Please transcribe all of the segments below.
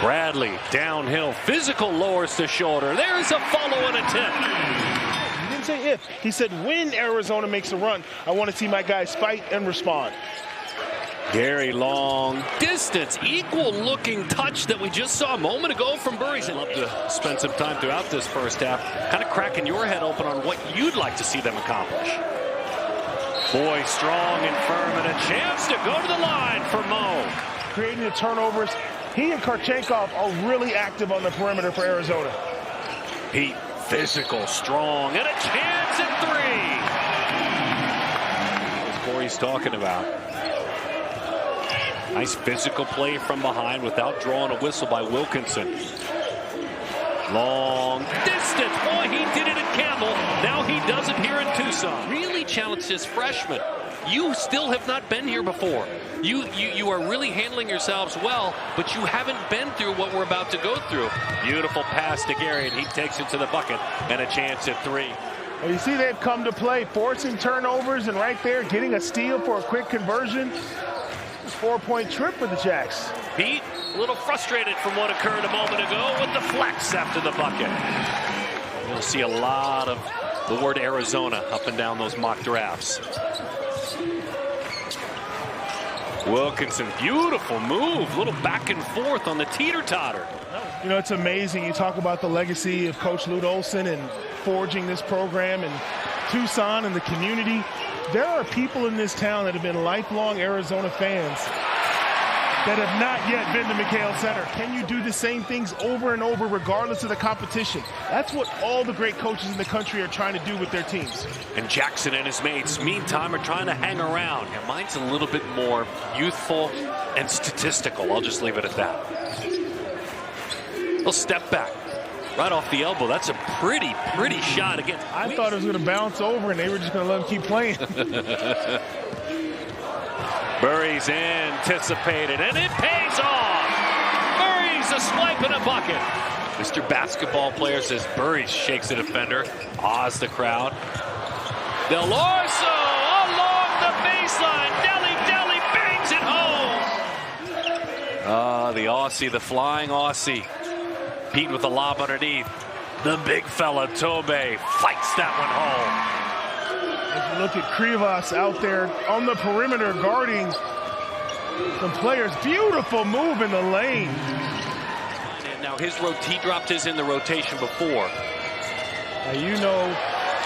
Bradley downhill, physical, lowers the shoulder. There's a follow-on attempt. He didn't say if. He said when Arizona makes a run, I want to see my guys fight and respond. Very long distance, equal looking touch that we just saw a moment ago from Burries. I'd love to spend some time throughout this first half kind of cracking your head open on what you'd like to see them accomplish. Boy, strong and firm, and a chance to go to the line for Mo. Creating the turnovers. He and Karchenkov are really active on the perimeter for Arizona. Peat, physical, strong, and a chance at three. That's what Corey's talking about. Nice physical play from behind without drawing a whistle by Wilkinson. Long distance. Boy, he did it at Campbell. Now he does it here in Tucson. Really challenged his freshman. You still have not been here before. You are really handling yourselves well, but you haven't been through what we're about to go through. Beautiful pass to Gary, and he takes it to the bucket, and a chance at three. Well, you see they've come to play, forcing turnovers, and right there getting a steal for a quick conversion. 4-point trip for the Jacks. Peat, a little frustrated from what occurred a moment ago with the flex after the bucket. You'll see a lot of the word Arizona up and down those mock drafts. Wilkinson, beautiful move, a little back and forth on the teeter-totter. You know, it's amazing. You talk about the legacy of Coach Lute Olson and forging this program in Tucson and the community. There are people in this town that have been lifelong Arizona fans that have not yet been to McHale Center. Can you do the same things over and over regardless of the competition? That's what all the great coaches in the country are trying to do with their teams. And Jackson and his mates, meantime, are trying to hang around. Yeah, mine's a little bit more youthful and statistical. I'll just leave it at that. Little step back. Right off the elbow. That's a pretty shot again. I thought it was going to bounce over and they were just going to let him keep playing. Burries anticipated, and it pays off. Burries a swipe and a bucket. Mr. Basketball Player says Burries shakes the defender, awes the crowd. Del Orso along the baseline. Deli bangs it home. The Aussie, the flying Aussie. Peat with a lob underneath. The big fella, Tobe, fights that one home. As you look at Krivas out there on the perimeter guarding some players. Beautiful move in the lane. And now he dropped his in the rotation before. Now you know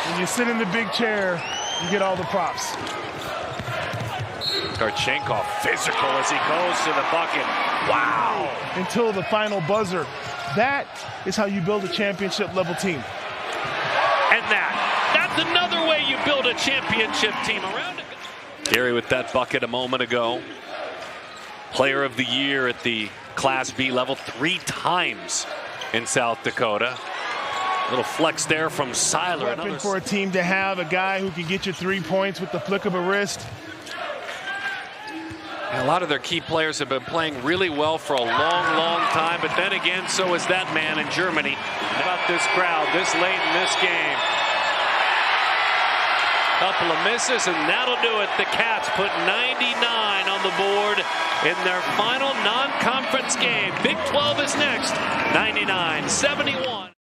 when you sit in the big chair, you get all the props. Karchenkov physical as he goes to the bucket. Wow. Until the final buzzer. That is how you build a championship level team. And that's another way you build a championship team around it. Gary with that bucket a moment ago. Player of the year at the Class B level 3 times in South Dakota. Little flex there from Seiler. Weapon for a team to have, a guy who can get you 3 points with the flick of a wrist. And a lot of their key players have been playing really well for a long time, but then again, so is that man in Germany. How about this crowd this late in this game? Couple of misses, and that'll do it. The Cats put 99 on the board in their final non-conference game. Big 12 is next, 99-71.